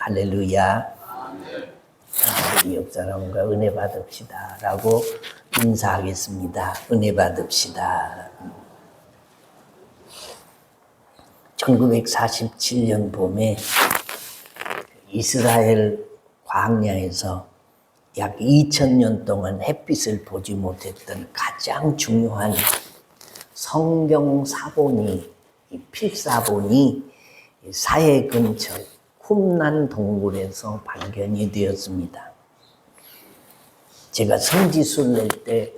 할렐루야. 우리 옆 사람과 은혜 받읍시다 라고 인사하겠습니다. 은혜 받읍시다. 1947년 봄에 이스라엘 광야에서 약 2000년 동안 햇빛을 보지 못했던 가장 중요한 성경 사본이, 필사본이 사해 근처 쿰란 동굴에서 발견이 되었습니다. 제가 성지순례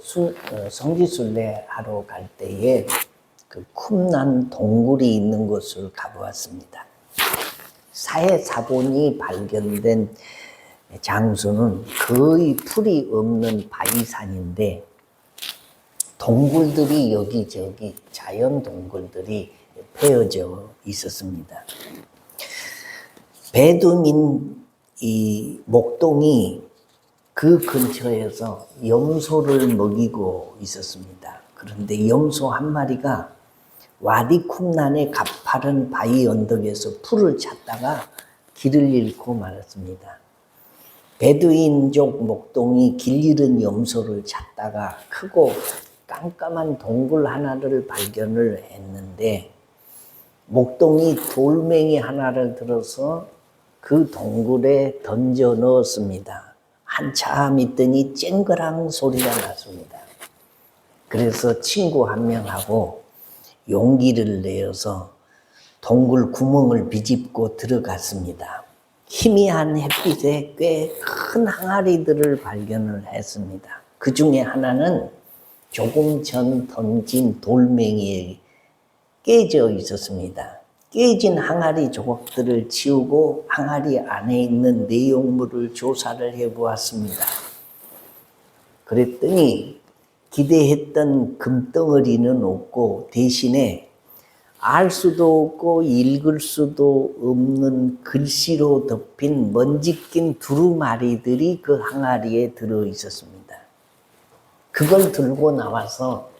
하러 갈 때에 그 쿰란 동굴이 있는 곳을 가보았습니다. 사해 사본이 발견된 장소는 거의 풀이 없는 바위산인데 동굴들이 여기저기 자연 동굴들이 패여져 있었습니다. 베두민 이 목동이 그 근처에서 염소를 먹이고 있었습니다. 그런데 염소 한 마리가 와디 쿰란의 가파른 바위 언덕에서 풀을 찾다가 길을 잃고 말았습니다. 베두인족 목동이 길 잃은 염소를 찾다가 크고 깜깜한 동굴 하나를 발견을 했는데 목동이 돌멩이 하나를 들어서 그 동굴에 던져 넣었습니다. 한참 있더니 쨍그랑 소리가 났습니다. 그래서 친구 한 명하고 용기를 내어서 동굴 구멍을 비집고 들어갔습니다. 희미한 햇빛에 꽤 큰 항아리들을 발견을 했습니다. 그 중에 하나는 조금 전 던진 돌멩이에 깨져 있었습니다. 깨진 항아리 조각들을 치우고 항아리 안에 있는 내용물을 조사를 해보았습니다. 그랬더니 기대했던 금덩어리는 없고 대신에 알 수도 없고 읽을 수도 없는 글씨로 덮인 먼지 낀 두루마리들이 그 항아리에 들어 있었습니다. 그걸 들고 나와서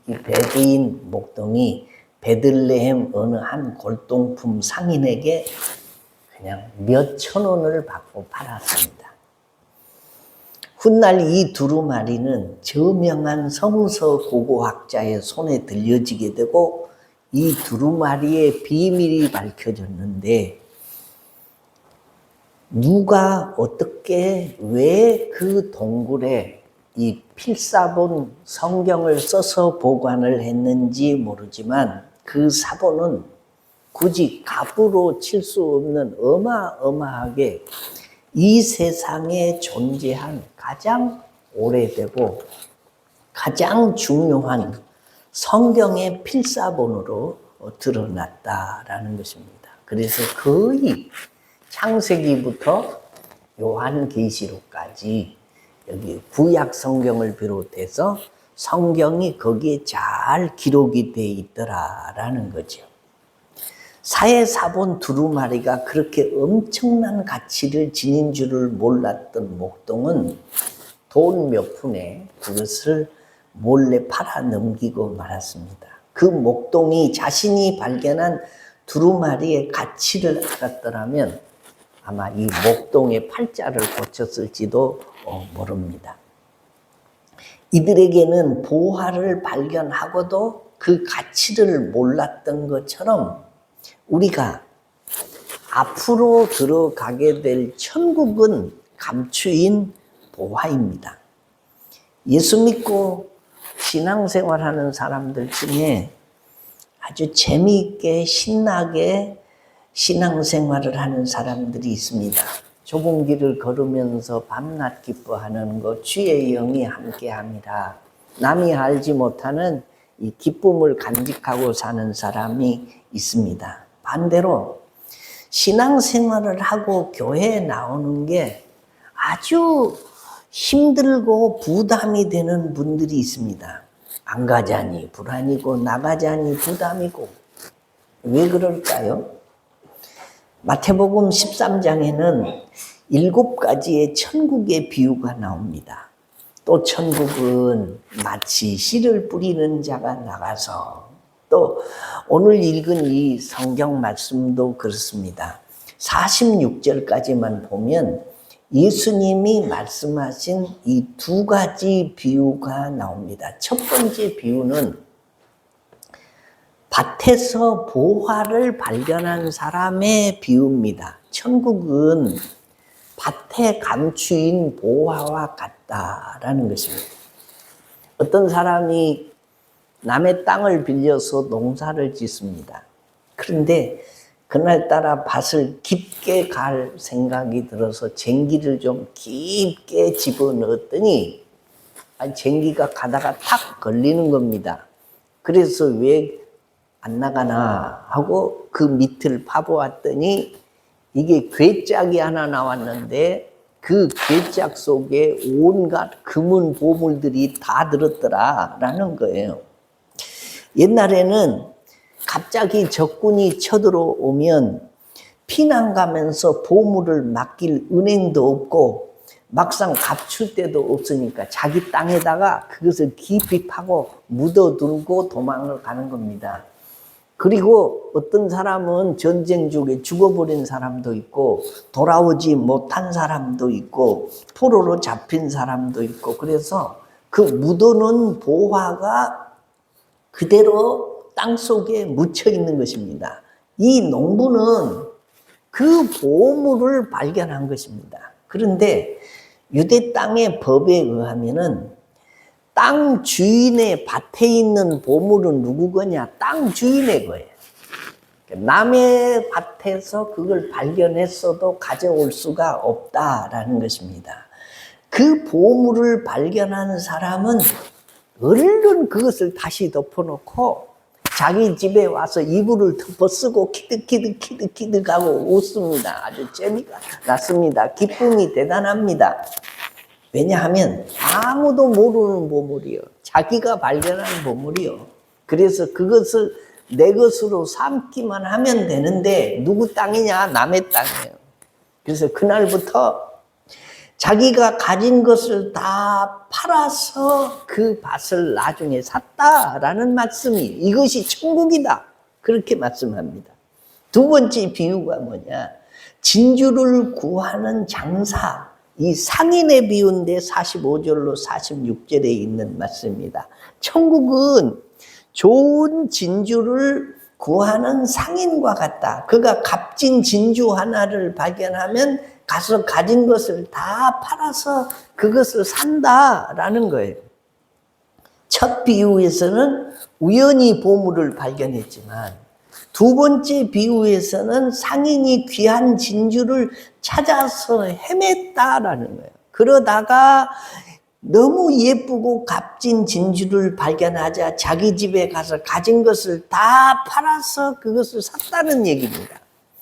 이 베두인 목동이 베들레헴 어느 한 골동품 상인에게 그냥 몇천 원을 받고 팔았습니다. 훗날 이 두루마리는 저명한 성서 고고학자의 손에 들려지게 되고 이 두루마리의 비밀이 밝혀졌는데 누가 어떻게 왜 그 동굴에 이 필사본 성경을 써서 보관을 했는지 모르지만 그 사본은 굳이 값으로 칠 수 없는 어마어마하게 이 세상에 존재한 가장 오래되고 가장 중요한 성경의 필사본으로 드러났다라는 것입니다. 그래서 거의 창세기부터 요한계시록까지 여기 구약 성경을 비롯해서 성경이 거기에 잘 기록이 돼 있더라라는 거죠. 사해 사본 두루마리가 그렇게 엄청난 가치를 지닌 줄을 몰랐던 목동은 돈 몇 푼에 그것을 몰래 팔아 넘기고 말았습니다. 그 목동이 자신이 발견한 두루마리의 가치를 알았더라면 아마 이 목동의 팔자를 고쳤을지도 모릅니다. 이들에게는 보화를 발견하고도 그 가치를 몰랐던 것처럼 우리가 앞으로 들어가게 될 천국은 감추인 보화입니다. 예수 믿고 신앙생활하는 사람들 중에 아주 재미있게 신나게 신앙생활을 하는 사람들이 있습니다. 좁은 길을 걸으면서 밤낮 기뻐하는 것 주의 영이 함께합니다. 남이 알지 못하는 이 기쁨을 간직하고 사는 사람이 있습니다. 반대로 신앙생활을 하고 교회에 나오는 게 아주 힘들고 부담이 되는 분들이 있습니다. 안 가자니 불안이고 나가자니 부담이고 왜 그럴까요? 마태복음 13장에는 7가지의 천국의 비유가 나옵니다. 또 천국은 마치 씨를 뿌리는 자가 나가서 또 오늘 읽은 이 성경 말씀도 그렇습니다. 46절까지만 보면 예수님이 말씀하신 이 두 가지 비유가 나옵니다. 첫 번째 비유는 밭에서 보화를 발견한 사람의 비유입니다. 천국은 밭에 감추인 보화와 같다라는 것입니다. 어떤 사람이 남의 땅을 빌려서 농사를 짓습니다. 그런데 그날따라 밭을 깊게 갈 생각이 들어서 쟁기를 좀 깊게 집어넣었더니 쟁기가 가다가 탁 걸리는 겁니다. 그래서 왜 안 나가나 하고 그 밑을 파보았더니 이게 괴짝이 하나 나왔는데 그 괴짝 속에 온갖 금은 보물들이 다 들었더라라는 거예요. 옛날에는 갑자기 적군이 쳐들어오면 피난 가면서 보물을 맡길 은행도 없고 막상 값줄 데도 없으니까 자기 땅에다가 그것을 깊이 파고 묻어두고 도망을 가는 겁니다. 그리고 어떤 사람은 전쟁 중에 죽어버린 사람도 있고 돌아오지 못한 사람도 있고 포로로 잡힌 사람도 있고 그래서 그 묻어놓은 보화가 그대로 땅속에 묻혀 있는 것입니다. 이 농부는 그 보물을 발견한 것입니다. 그런데 유대 땅의 법에 의하면은 땅 주인의 밭에 있는 보물은 누구 거냐? 땅 주인의 거예요. 남의 밭에서 그걸 발견했어도 가져올 수가 없다라는 것입니다. 그 보물을 발견한 사람은 얼른 그것을 다시 덮어놓고 자기 집에 와서 이불을 덮어쓰고 키득키득하고 웃습니다. 아주 재미가 났습니다. 기쁨이 대단합니다. 왜냐하면 아무도 모르는 보물이요. 자기가 발견한 보물이요. 그래서 그것을 내 것으로 삼기만 하면 되는데 누구 땅이냐? 남의 땅이에요. 그래서 그날부터 자기가 가진 것을 다 팔아서 그 밭을 나중에 샀다라는 말씀이 이것이 천국이다. 그렇게 말씀합니다. 두 번째 비유가 뭐냐? 진주를 구하는 장사. 이 상인의 비유인데 45절로 46절에 있는 말씀입니다. 천국은 좋은 진주를 구하는 상인과 같다. 그가 값진 진주 하나를 발견하면 가서 가진 것을 다 팔아서 그것을 산다라는 거예요. 첫 비유에서는 우연히 보물을 발견했지만 두 번째 비유에서는 상인이 귀한 진주를 찾아서 헤맸다라는 거예요. 그러다가 너무 예쁘고 값진 진주를 발견하자 자기 집에 가서 가진 것을 다 팔아서 그것을 샀다는 얘기입니다.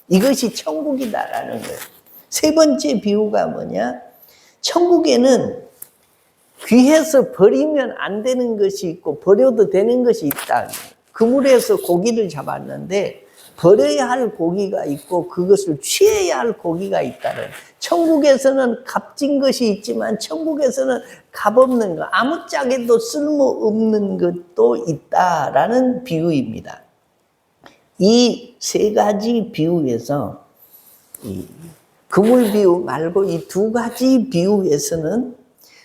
이것이 천국이다라는 거예요. 세 번째 비유가 뭐냐? 천국에는 귀해서 버리면 안 되는 것이 있고 버려도 되는 것이 있다. 그물에서 고기를 잡았는데 버려야 할 고기가 있고 그것을 취해야 할 고기가 있다는. 천국에서는 값진 것이 있지만 천국에서는 값없는 것, 아무짝에도 쓸모없는 것도 있다라는 비유입니다. 이 세 가지 비유에서 이 그물 비유 말고 이 두 가지 비유에서는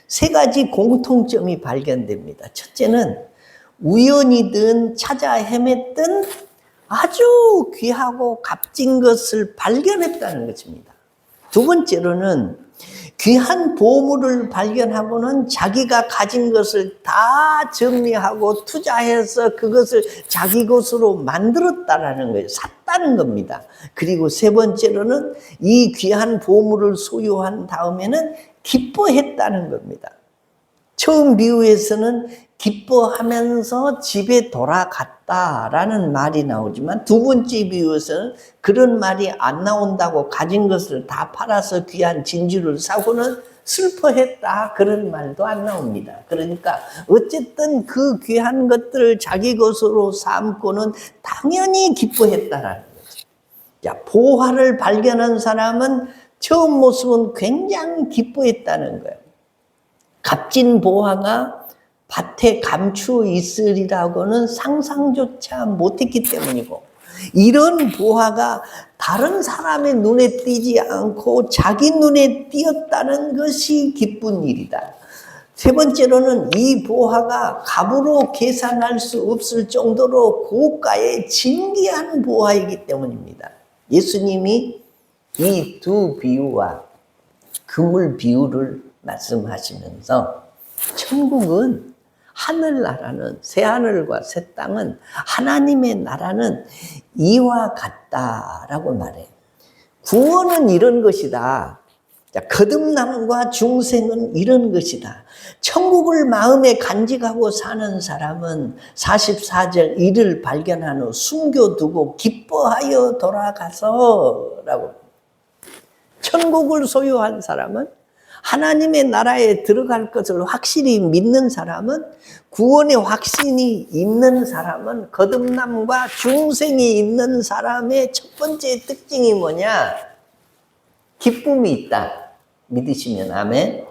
세 가지 공통점이 발견됩니다. 첫째는 우연이든 찾아 헤맸든 아주 귀하고 값진 것을 발견했다는 것입니다. 두 번째로는 귀한 보물을 발견하고는 자기가 가진 것을 다 정리하고 투자해서 그것을 자기 것으로 만들었다라는 거예요. 샀다는 겁니다. 그리고 세 번째로는 이 귀한 보물을 소유한 다음에는 기뻐했다는 겁니다. 처음 비유에서는 기뻐하면서 집에 돌아갔다라는 말이 나오지만 두 번째 비유에서는 그런 말이 안 나온다고 가진 것을 다 팔아서 귀한 진주를 사고는 슬퍼했다 그런 말도 안 나옵니다. 그러니까 어쨌든 그 귀한 것들을 자기 것으로 삼고는 당연히 기뻐했다라는 거죠. 자, 보화를 발견한 사람은 처음 모습은 굉장히 기뻐했다는 거예요. 값진 보화가 밭에 감추어 있으리라고는 상상조차 못했기 때문이고 이런 보화가 다른 사람의 눈에 띄지 않고 자기 눈에 띄었다는 것이 기쁜 일이다. 세 번째로는 이 보화가 값으로 계산할 수 없을 정도로 고가의 진귀한 보화이기 때문입니다. 예수님이 이 두 비유와 그물 비유를 말씀하시면서 천국은 하늘나라는 새하늘과 새 땅은 하나님의 나라는 이와 같다라고 말해요. 구원은 이런 것이다. 거듭남과 중생은 이런 것이다. 천국을 마음에 간직하고 사는 사람은 44절 이를 발견한 후 숨겨두고 기뻐하여 돌아가서 라고. 천국을 소유한 사람은 하나님의 나라에 들어갈 것을 확실히 믿는 사람은 구원의 확신이 있는 사람은 거듭남과 중생이 있는 사람의 첫 번째 특징이 뭐냐? 기쁨이 있다. 믿으시면 아멘.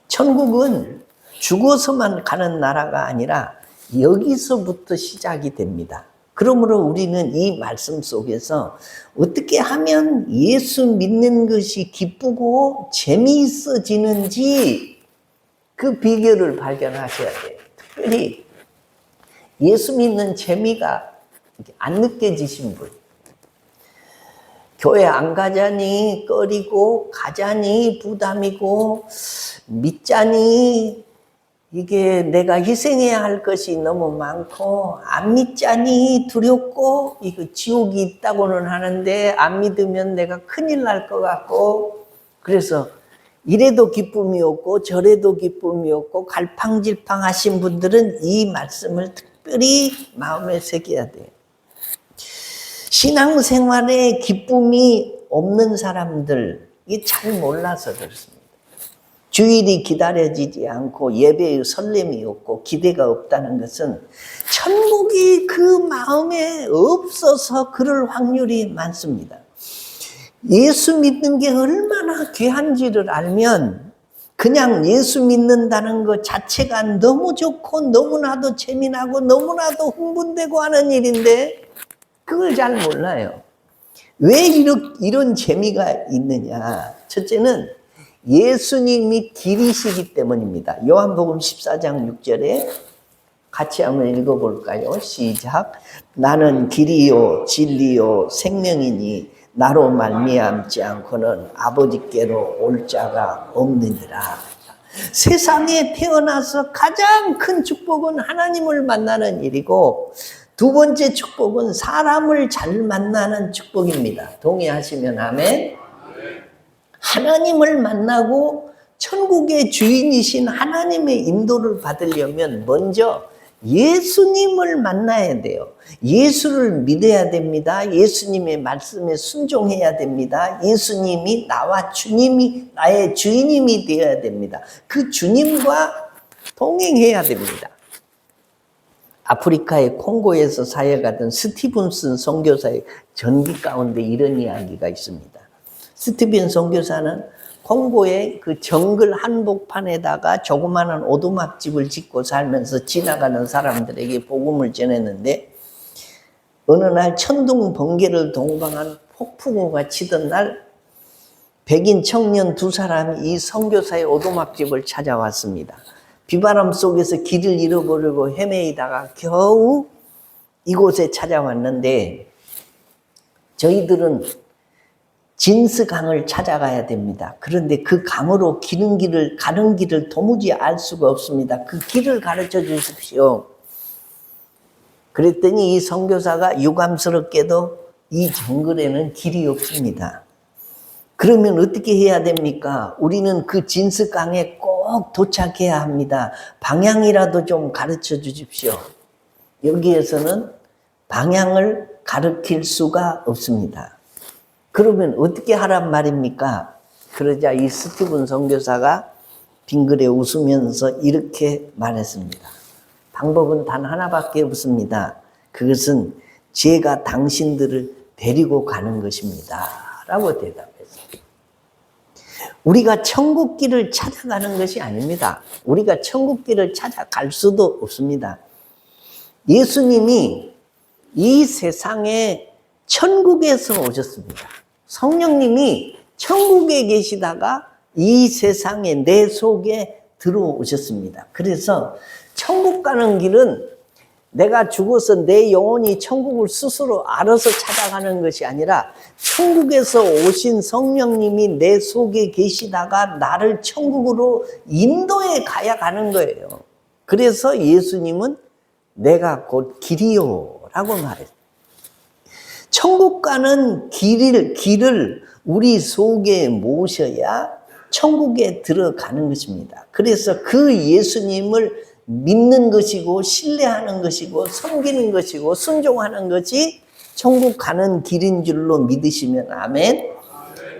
천국은 죽어서만 가는 나라가 아니라 여기서부터 시작이 됩니다. 그러므로 우리는 이 말씀 속에서 어떻게 하면 예수 믿는 것이 기쁘고 재미있어지는지 그 비결을 발견하셔야 돼요. 특별히 예수 믿는 재미가 안 느껴지신 분, 교회 안 가자니 꺼리고 가자니 부담이고 믿자니 이게 내가 희생해야 할 것이 너무 많고 안 믿자니 두렵고 이거 지옥이 있다고는 하는데 안 믿으면 내가 큰일 날 것 같고 그래서 이래도 기쁨이 없고 저래도 기쁨이 없고 갈팡질팡 하신 분들은 이 말씀을 특별히 마음에 새겨야 돼요. 신앙생활에 기쁨이 없는 사람들이 잘 몰라서 그렇습니다. 주일이 기다려지지 않고 예배의 설렘이 없고 기대가 없다는 것은 천국이 그 마음에 없어서 그럴 확률이 많습니다. 예수 믿는 게 얼마나 귀한지를 알면 그냥 예수 믿는다는 것 자체가 너무 좋고 너무나도 재미나고 너무나도 흥분되고 하는 일인데 그걸 잘 몰라요. 왜 이런 재미가 있느냐? 첫째는 예수님이 길이시기 때문입니다. 요한복음 14장 6절에 같이 한번 읽어볼까요? 시작. 나는 길이요 진리요 생명이니 나로 말미암지 않고는 아버지께로 올 자가 없느니라. 세상에 태어나서 가장 큰 축복은 하나님을 만나는 일이고 두 번째 축복은 사람을 잘 만나는 축복입니다. 동의하시면 아멘. 하나님을 만나고 천국의 주인이신 하나님의 인도를 받으려면 먼저 예수님을 만나야 돼요. 예수를 믿어야 됩니다. 예수님의 말씀에 순종해야 됩니다. 예수님이 나와 주님이 나의 주인님이 되어야 됩니다. 그 주님과 동행해야 됩니다. 아프리카의 콩고에서 사역하던 스티븐슨 선교사의 전기 가운데 이런 이야기가 있습니다. 스티븐 선교사는 콩고의 그 정글 한복판에다가 조그마한 오두막집을 짓고 살면서 지나가는 사람들에게 복음을 전했는데 어느 날 천둥 번개를 동반한 폭풍우가 치던 날 백인 청년 두 사람이 이 선교사의 오두막집을 찾아왔습니다. 비바람 속에서 길을 잃어버리고 헤매이다가 겨우 이곳에 찾아왔는데 저희들은 진스강을 찾아가야 됩니다. 그런데 그 강으로 가는 길을 도무지 알 수가 없습니다. 그 길을 가르쳐 주십시오. 그랬더니 이 선교사가 유감스럽게도 이 정글에는 길이 없습니다. 그러면 어떻게 해야 됩니까? 우리는 그 진스강에 꼭 도착해야 합니다. 방향이라도 좀 가르쳐 주십시오. 여기에서는 방향을 가르칠 수가 없습니다. 그러면 어떻게 하란 말입니까? 그러자 이 스티븐 선교사가 빙그레 웃으면서 이렇게 말했습니다. 방법은 단 하나밖에 없습니다. 그것은 제가 당신들을 데리고 가는 것입니다. 라고 대답했습니다. 우리가 천국길을 찾아가는 것이 아닙니다. 우리가 천국길을 찾아갈 수도 없습니다. 예수님이 이 세상에 천국에서 오셨습니다. 성령님이 천국에 계시다가 이 세상에 내 속에 들어오셨습니다. 그래서 천국 가는 길은 내가 죽어서 내 영혼이 천국을 스스로 알아서 찾아가는 것이 아니라 천국에서 오신 성령님이 내 속에 계시다가 나를 천국으로 인도해 가야 가는 거예요. 그래서 예수님은 내가 곧 길이요 라고 말했어요. 천국 가는 길을 우리 속에 모셔야 천국에 들어가는 것입니다. 그래서 그 예수님을 믿는 것이고 신뢰하는 것이고 섬기는 것이고 순종하는 것이 천국 가는 길인 줄로 믿으시면 아멘.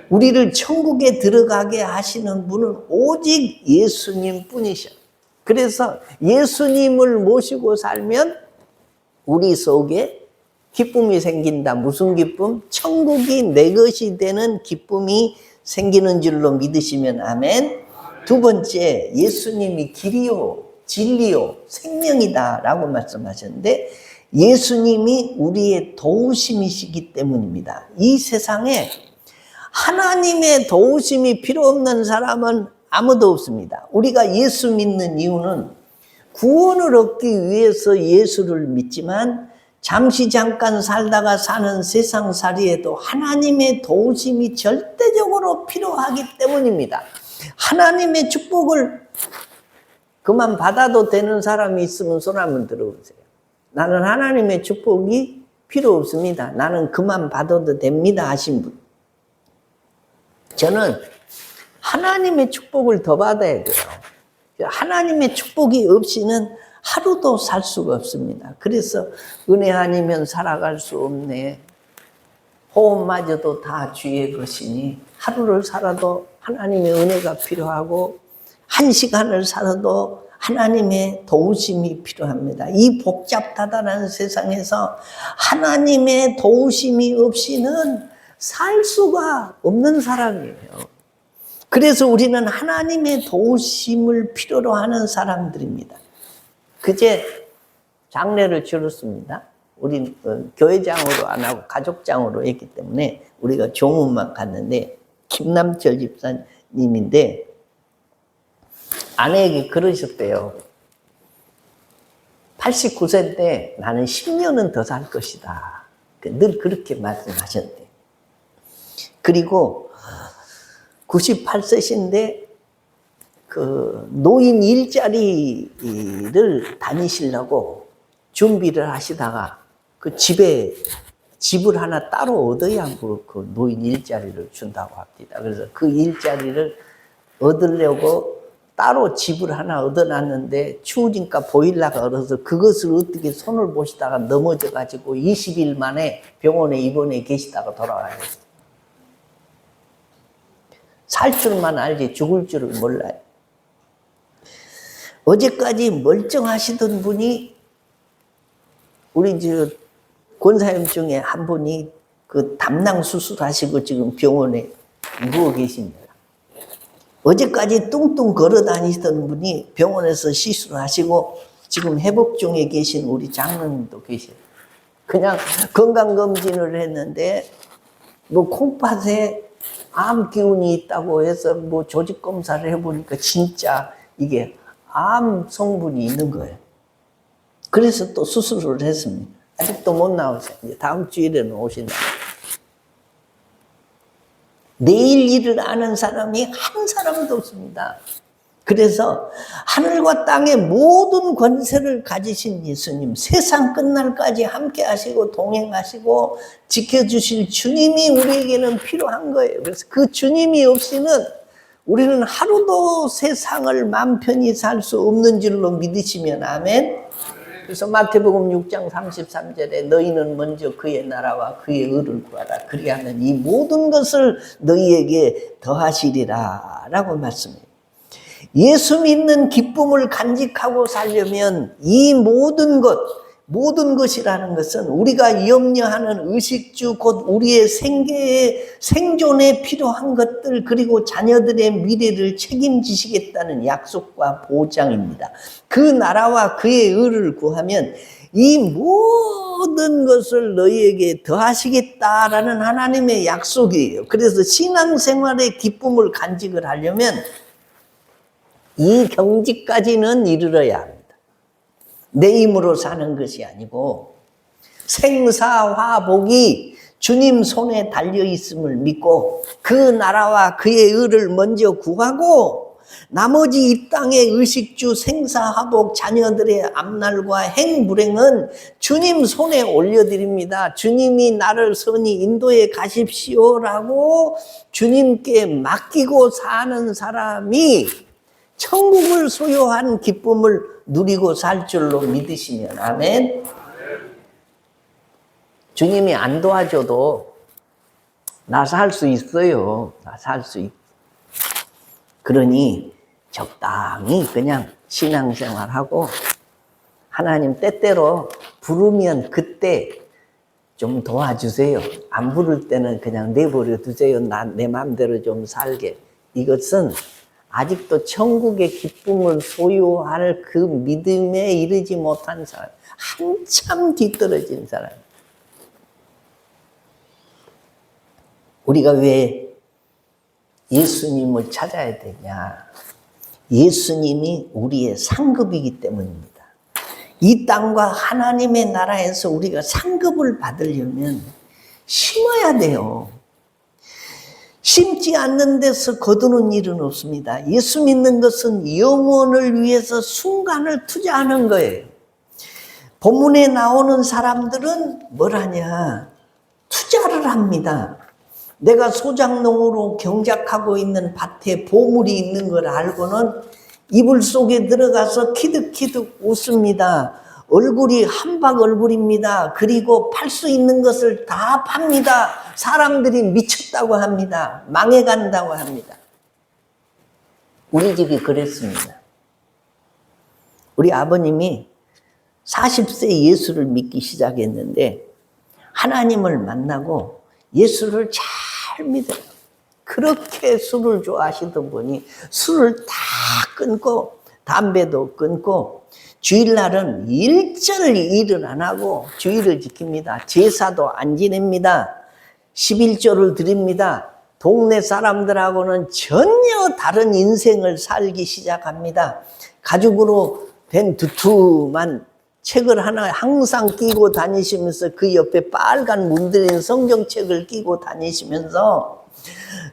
우리를 천국에 들어가게 하시는 분은 오직 예수님 뿐이셔. 그래서 예수님을 모시고 살면 우리 속에 기쁨이 생긴다. 무슨 기쁨? 천국이 내 것이 되는 기쁨이 생기는 줄로 믿으시면 아멘. 두 번째, 예수님이 길이요 진리요 생명이다 라고 말씀하셨는데 예수님이 우리의 도우심이시기 때문입니다. 이 세상에 하나님의 도우심이 필요 없는 사람은 아무도 없습니다. 우리가 예수 믿는 이유는 구원을 얻기 위해서 예수를 믿지만 잠시 잠깐 살다가 사는 세상살이에도 하나님의 도우심이 절대적으로 필요하기 때문입니다. 하나님의 축복을 그만 받아도 되는 사람이 있으면 손 한번 들어보세요. 나는 하나님의 축복이 필요 없습니다. 나는 그만 받아도 됩니다 하신 분. 저는 하나님의 축복을 더 받아야 돼요. 하나님의 축복이 없이는 하루도 살 수가 없습니다. 그래서 은혜 아니면 살아갈 수 없네. 호흡마저도 다 주의 것이니 하루를 살아도 하나님의 은혜가 필요하고 한 시간을 살아도 하나님의 도우심이 필요합니다. 이 복잡하다는 세상에서 하나님의 도우심이 없이는 살 수가 없는 사람이에요. 그래서 우리는 하나님의 도우심을 필요로 하는 사람들입니다. 그제 장례를 치렀습니다. 우리 교회장으로 안 하고 가족장으로 했기 때문에 우리가 조문만 갔는데 김남철 집사님인데 아내에게 그러셨대요. 89세인데 나는 10년은 더 살 것이다. 늘 그렇게 말씀하셨대요. 그리고 98세신데 그 노인 일자리를 다니시려고 준비를 하시다가 그 집을 하나 따로 얻어야 그 노인 일자리를 준다고 합니다. 그래서 그 일자리를 얻으려고 따로 집을 하나 얻어놨는데 추우니까 보일러가 얼어서 그것을 어떻게 손을 보시다가 넘어져가지고 20일 만에 병원에 입원해 계시다가 돌아와요. 살 줄만 알지 죽을 줄을 몰라요. 어제까지 멀쩡하시던 분이 우리 권사님 중에 한 분이 그 담낭 수술하시고 지금 병원에 누워 계십니다. 어제까지 뚱뚱 걸어 다니시던 분이 병원에서 시술하시고 지금 회복 중에 계신 우리 장로님도 계세요. 그냥 건강검진을 했는데 뭐 콩팥에 암 기운이 있다고 해서 뭐 조직 검사를 해보니까 진짜 이게 암 성분이 있는 거예요. 그래서 또 수술을 했습니다. 아직도 못 나오세요. 이제 다음 주일에는 오신다. 내일 일을 아는 사람이 한 사람도 없습니다. 그래서 하늘과 땅의 모든 권세를 가지신 예수님, 세상 끝날까지 함께 하시고 동행하시고 지켜주실 주님이 우리에게는 필요한 거예요. 그래서 그 주님이 없이는 우리는 하루도 세상을 맘 편히 살 수 없는 줄로 믿으시면 아멘. 그래서 마태복음 6장 33절에 너희는 먼저 그의 나라와 그의 의를 구하라. 그리하면 이 모든 것을 너희에게 더하시리라 라고 말씀해요. 예수 믿는 기쁨을 간직하고 살려면 이 모든 것이라는 것은 우리가 염려하는 의식주 곧 우리의 생존에 필요한 것들 그리고 자녀들의 미래를 책임지시겠다는 약속과 보장입니다. 그 나라와 그의 의를 구하면 이 모든 것을 너희에게 더하시겠다라는 하나님의 약속이에요. 그래서 신앙생활의 기쁨을 간직을 하려면 이 경지까지는 이르러야 합니다. 내 힘으로 사는 것이 아니고 생사화복이 주님 손에 달려 있음을 믿고 그 나라와 그의 의를 먼저 구하고 나머지 이 땅의 의식주 생사화복 자녀들의 앞날과 행불행은 주님 손에 올려드립니다. 주님이 나를 선히 인도해 가십시오라고 주님께 맡기고 사는 사람이 천국을 소유한 기쁨을 누리고 살 줄로 믿으시면 아멘. 주님이 안 도와줘도 나 살 수 있어요. 나 살 수 있어. 그러니 적당히 그냥 신앙생활하고 하나님 때때로 부르면 그때 좀 도와주세요. 안 부를 때는 그냥 내버려 두세요. 내 마음대로 좀 살게. 이것은 아직도 천국의 기쁨을 소유할 그 믿음에 이르지 못한 사람, 한참 뒤떨어진 사람. 우리가 왜 예수님을 찾아야 되냐? 예수님이 우리의 상급이기 때문입니다. 이 땅과 하나님의 나라에서 우리가 상급을 받으려면 심어야 돼요. 심지 않는 데서 거두는 일은 없습니다. 예수 믿는 것은 영혼을 위해서 순간을 투자하는 거예요. 본문에 나오는 사람들은 뭘 하냐? 투자를 합니다. 내가 소작농으로 경작하고 있는 밭에 보물이 있는 걸 알고는 이불 속에 들어가서 키득키득 웃습니다. 얼굴이 한박 얼굴입니다. 그리고 팔 수 있는 것을 다 팝니다. 사람들이 미쳤다고 합니다. 망해간다고 합니다. 우리 집이 그랬습니다. 우리 아버님이 40세 예수를 믿기 시작했는데 하나님을 만나고 예수를 잘 믿어요. 그렇게 술을 좋아하시던 분이 술을 다 끊고 담배도 끊고 주일날은 일절을 일을 안 하고 주일을 지킵니다. 제사도 안 지냅니다. 11조를 드립니다. 동네 사람들하고는 전혀 다른 인생을 살기 시작합니다. 가죽으로 된 두툼한 책을 하나 항상 끼고 다니시면서 그 옆에 빨간 문드린 성경책을 끼고 다니시면서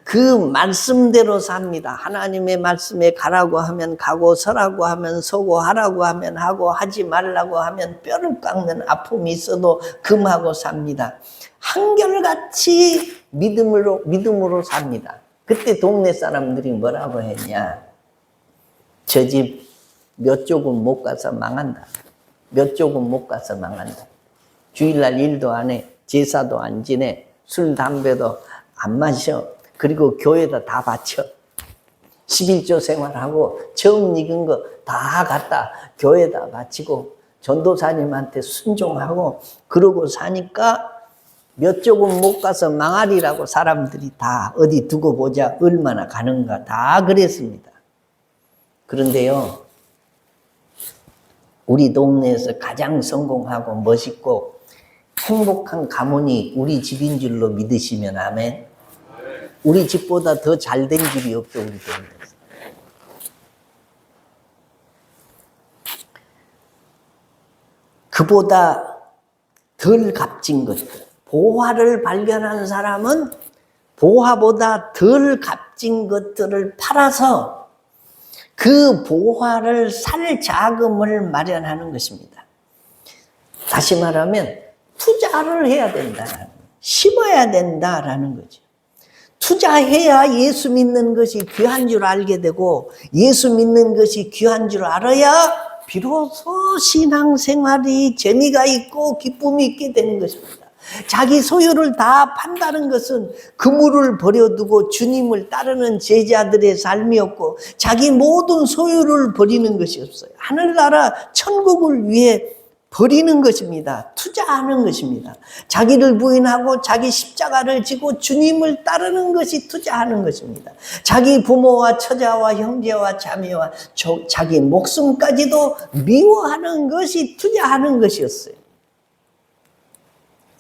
그 말씀대로 삽니다. 하나님의 말씀에 가라고 하면 가고 서라고 하면 서고 하라고 하면 하고 하지 말라고 하면 뼈를 깎는 아픔이 있어도 금하고 삽니다. 한결같이 믿음으로 삽니다. 그때 동네 사람들이 뭐라고 했냐? 저 집 몇 조금 못 가서 망한다. 몇 조금 못 가서 망한다. 주일날 일도 안 해. 제사도 안 지내. 술, 담배도 안 마셔. 그리고 교회에다 다 바쳐. 11조 생활하고 처음 익은 거 다 갖다 교회에다 바치고 전도사님한테 순종하고 그러고 사니까 몇 조금 못 가서 망하리라고 사람들이 다 어디 두고 보자 얼마나 가는가 다 그랬습니다. 그런데요, 우리 동네에서 가장 성공하고 멋있고 행복한 가문이 우리 집인 줄로 믿으시면 아멘. 우리 집보다 더 잘된 집이 없죠, 우리 동네에서. 그보다 덜 값진 것들, 보화를 발견한 사람은 보화보다 덜 값진 것들을 팔아서 그 보화를 살 자금을 마련하는 것입니다. 다시 말하면 투자를 해야 된다. 심어야 된다라는 거죠. 투자해야 예수 믿는 것이 귀한 줄 알게 되고 예수 믿는 것이 귀한 줄 알아야 비로소 신앙생활이 재미가 있고 기쁨이 있게 되는 것입니다. 자기 소유를 다 판다는 것은 그물을 버려두고 주님을 따르는 제자들의 삶이었고 자기 모든 소유를 버리는 것이 없어요. 하늘나라 천국을 위해 버리는 것입니다. 투자하는 것입니다. 자기를 부인하고 자기 십자가를 지고 주님을 따르는 것이 투자하는 것입니다. 자기 부모와 처자와 형제와 자매와 자기 목숨까지도 미워하는 것이 투자하는 것이었어요.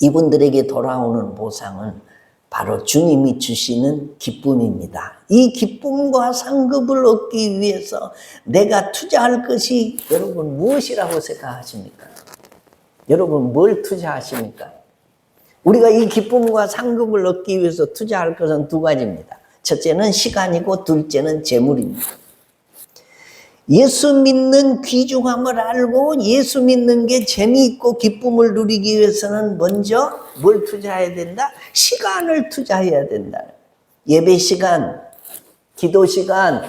이분들에게 돌아오는 보상은 바로 주님이 주시는 기쁨입니다. 이 기쁨과 상급을 얻기 위해서 내가 투자할 것이 여러분 무엇이라고 생각하십니까? 여러분 뭘 투자하십니까? 우리가 이 기쁨과 상급을 얻기 위해서 투자할 것은 두 가지입니다. 첫째는 시간이고 둘째는 재물입니다. 예수 믿는 귀중함을 알고 예수 믿는 게 재미있고 기쁨을 누리기 위해서는 먼저 뭘 투자해야 된다? 시간을 투자해야 된다. 예배 시간, 기도 시간,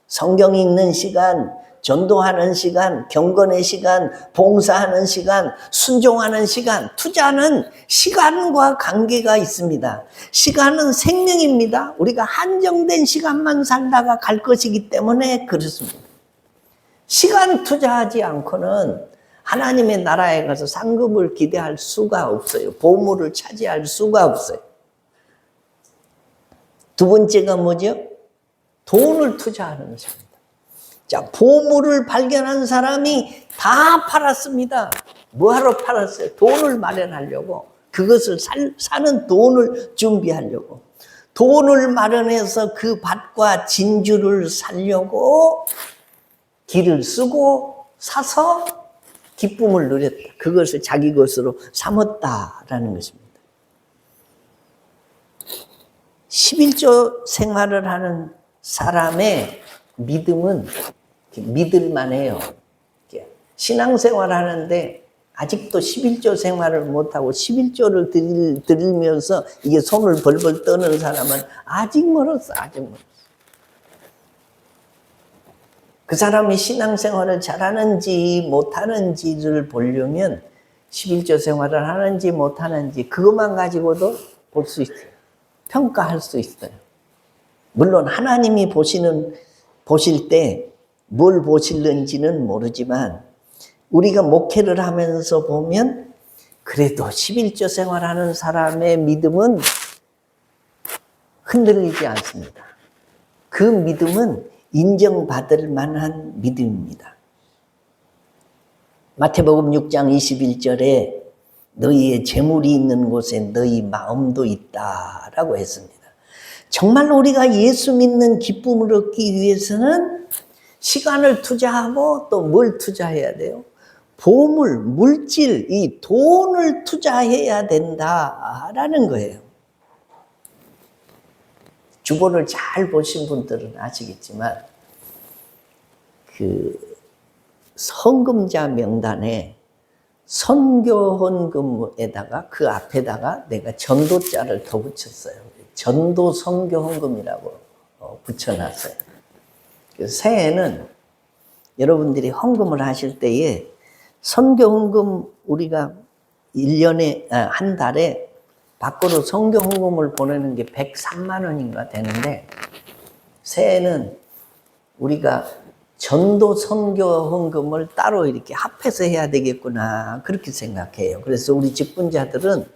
성경 읽는 시간, 전도하는 시간, 경건의 시간, 봉사하는 시간, 순종하는 시간, 투자는 시간과 관계가 있습니다. 시간은 생명입니다. 우리가 한정된 시간만 살다가 갈 것이기 때문에 그렇습니다. 시간 투자하지 않고는 하나님의 나라에 가서 상급을 기대할 수가 없어요. 보물을 차지할 수가 없어요. 두 번째가 뭐죠? 돈을 투자하는 것입니다. 자, 보물을 발견한 사람이 다 팔았습니다. 뭐하러 팔았어요? 돈을 마련하려고. 그것을 사는 돈을 준비하려고. 돈을 마련해서 그 밭과 진주를 사려고 길을 쓰고 사서 기쁨을 누렸다. 그것을 자기 것으로 삼았다라는 것입니다. 11조 생활을 하는 사람의 믿음은 믿을만해요. 신앙생활 하는데 아직도 11조 생활을 못하고 11조를 드리면서 이게 손을 벌벌 떠는 사람은 아직 멀었어. 아직 멀었어. 그 사람이 신앙생활을 잘하는지 못하는지를 보려면 11조 생활을 하는지 못하는지 그것만 가지고도 볼 수 있어요. 평가할 수 있어요. 물론 하나님이 보실 때 뭘 보실는지는 모르지만 우리가 목회를 하면서 보면 그래도 11조 생활하는 사람의 믿음은 흔들리지 않습니다. 그 믿음은 인정받을 만한 믿음입니다. 마태복음 6장 21절에 너희의 재물이 있는 곳에 너희 마음도 있다라고 했습니다. 정말로 우리가 예수 믿는 기쁨을 얻기 위해서는 시간을 투자하고 또 뭘 투자해야 돼요? 보물, 물질, 이 돈을 투자해야 된다라는 거예요. 주보를 잘 보신 분들은 아시겠지만 그 헌금자 명단에 선교헌금에다가 그 앞에다가 내가 전도자를 더 붙였어요. 전도 선교헌금이라고 붙여놨어요. 새해에는 여러분들이 헌금을 하실 때에 선교헌금 우리가 1년에 한 달에 밖으로 선교헌금을 보내는 게 103만 원인가 되는데 새해에는 우리가 전도 선교헌금을 따로 이렇게 합해서 해야 되겠구나 그렇게 생각해요. 그래서 우리 직분자들은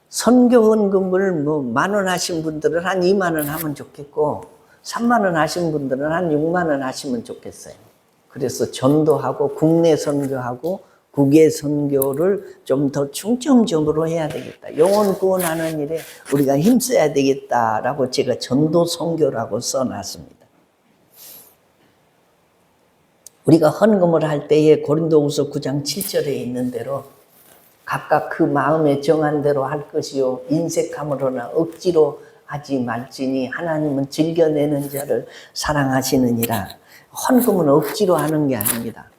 선교헌금을 뭐 10,000원 하신 분들은 한 20,000원 하면 좋겠고 30,000원 하신 분들은 한 60,000원 하시면 좋겠어요. 그래서 전도하고 국내 선교하고 국외 선교를 좀 더 중점적으로 해야 되겠다. 영혼 구원하는 일에 우리가 힘써야 되겠다라고 제가 전도 선교라고 써놨습니다. 우리가 헌금을 할 때에 고린도후서 9장 7절에 있는 대로 각각 그 마음에 정한 대로 할 것이요 인색함으로나 억지로 하지 말지니 하나님은 즐겨내는 자를 사랑하시느니라. 헌금은 억지로 하는 게 아닙니다.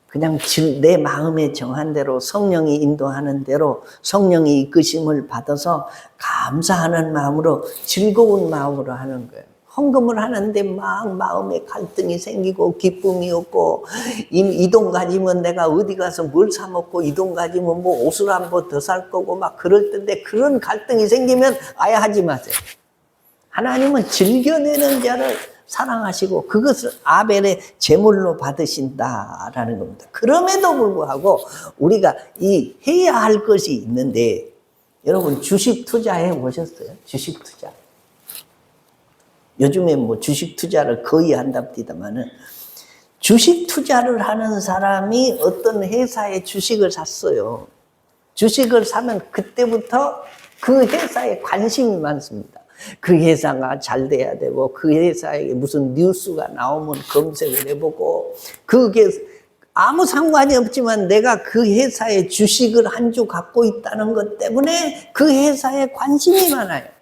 그냥 내 마음에 정한 대로 성령이 인도하는 대로 성령이 이끄심을 받아서 감사하는 마음으로 즐거운 마음으로 하는 거예요. 헌금을 하는데 막 마음에 갈등이 생기고 기쁨이 없고 이 돈 가지면 내가 어디 가서 뭘 사 먹고 이 돈 가지면 뭐 옷을 한 번 더 살 거고 막 그럴 텐데 그런 갈등이 생기면 아예 하지 마세요. 하나님은 즐겨내는 자를 사랑하시고 그것을 아벨의 제물로 받으신다라는 겁니다. 그럼에도 불구하고 우리가 이 해야 할 것이 있는데, 여러분 주식 투자해 보셨어요? 주식 투자. 요즘에 뭐 주식 투자를 거의 한답니다만은, 주식 투자를 하는 사람이 어떤 회사의 주식을 샀어요. 주식을 사면 그때부터 그 회사에 관심이 많습니다. 그 회사가 잘 돼야 되고, 그 회사에 무슨 뉴스가 나오면 검색을 해보고, 그게 아무 상관이 없지만 내가 그 회사의 주식을 한 주 갖고 있다는 것 때문에 그 회사에 관심이 많아요.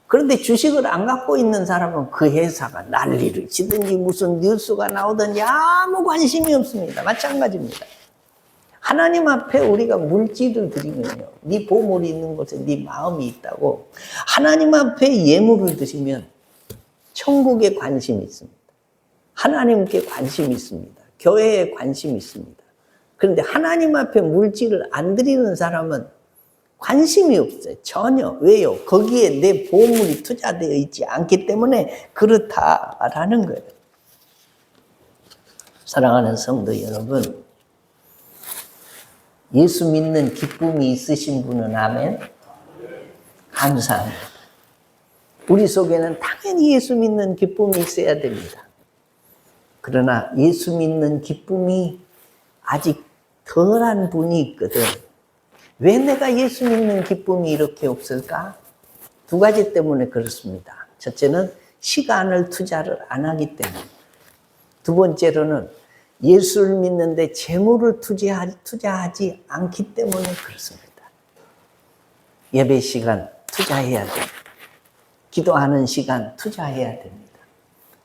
그런데 주식을 안 갖고 있는 사람은 그 회사가 난리를 치든지 무슨 뉴스가 나오든지 아무 관심이 없습니다. 마찬가지입니다. 하나님 앞에 우리가 물질을 드리면요, 네 보물이 있는 곳에 네 마음이 있다고 하나님 앞에 예물을 드리면 천국에 관심이 있습니다. 하나님께 관심이 있습니다. 교회에 관심이 있습니다. 그런데 하나님 앞에 물질을 안 드리는 사람은 관심이 없어요. 전혀. 왜요? 거기에 내 보물이 투자되어 있지 않기 때문에 그렇다라는 거예요. 사랑하는 성도 여러분, 예수 믿는 기쁨이 있으신 분은 아멘? 감사합니다. 우리 속에는 당연히 예수 믿는 기쁨이 있어야 됩니다. 그러나 예수 믿는 기쁨이 아직 덜한 분이 있거든. 왜 내가 예수 믿는 기쁨이 이렇게 없을까? 두 가지 때문에 그렇습니다. 첫째는 시간을 투자를 안 하기 때문에. 두 번째로는 예수를 믿는데 재물을 투자하지 않기 때문에 그렇습니다. 예배 시간 투자해야 됩니다. 기도하는 시간 투자해야 됩니다.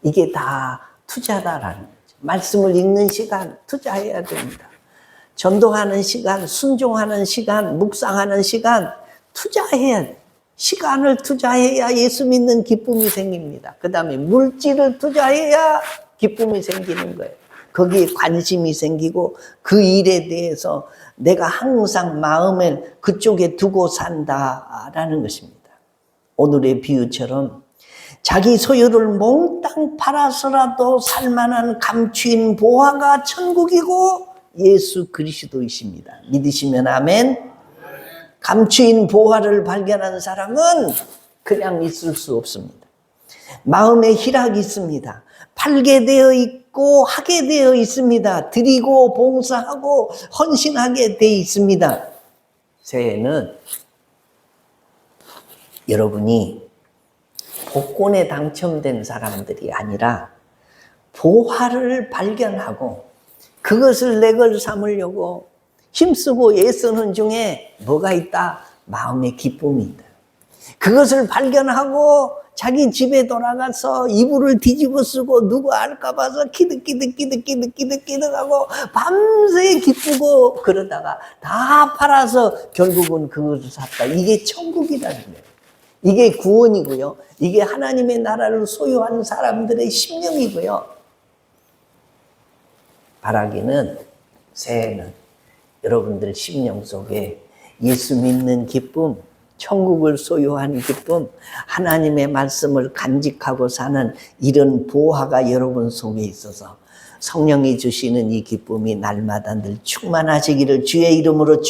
이게 다 투자다라는 거죠. 말씀을 읽는 시간 투자해야 됩니다. 전도하는 시간, 순종하는 시간, 묵상하는 시간 투자해야 돼요. 시간을 투자해야 예수 믿는 기쁨이 생깁니다. 그 다음에 물질을 투자해야 기쁨이 생기는 거예요. 거기에 관심이 생기고 그 일에 대해서 내가 항상 마음을 그쪽에 두고 산다라는 것입니다. 오늘의 비유처럼 자기 소유를 몽땅 팔아서라도 살만한 감추인 보화가 천국이고 예수 그리스도이십니다. 믿으시면 아멘. 감추인 보화를 발견한 사람은 그냥 있을 수 없습니다. 마음에 희락이 있습니다. 팔게 되어 있고 하게 되어 있습니다. 드리고 봉사하고 헌신하게 되어 있습니다. 새해는 여러분이 복권에 당첨된 사람들이 아니라 보화를 발견하고 그것을 내 걸 삼으려고 힘쓰고 애쓰는 중에 뭐가 있다? 마음의 기쁨이 있다. 그것을 발견하고 자기 집에 돌아가서 이불을 뒤집어 쓰고 누구 알까 봐서 키득키득하고 밤새 기쁘고 그러다가 다 팔아서 결국은 그것을 샀다. 이게 천국이라는 거예요. 이게 구원이고요. 이게 하나님의 나라를 소유한 사람들의 심령이고요. 바라기는 새해는 여러분들 심령 속에 예수 믿는 기쁨, 천국을 소유한 기쁨, 하나님의 말씀을 간직하고 사는 이런 보화가 여러분 속에 있어서 성령이 주시는 이 기쁨이 날마다 늘 충만하시기를 주의 이름으로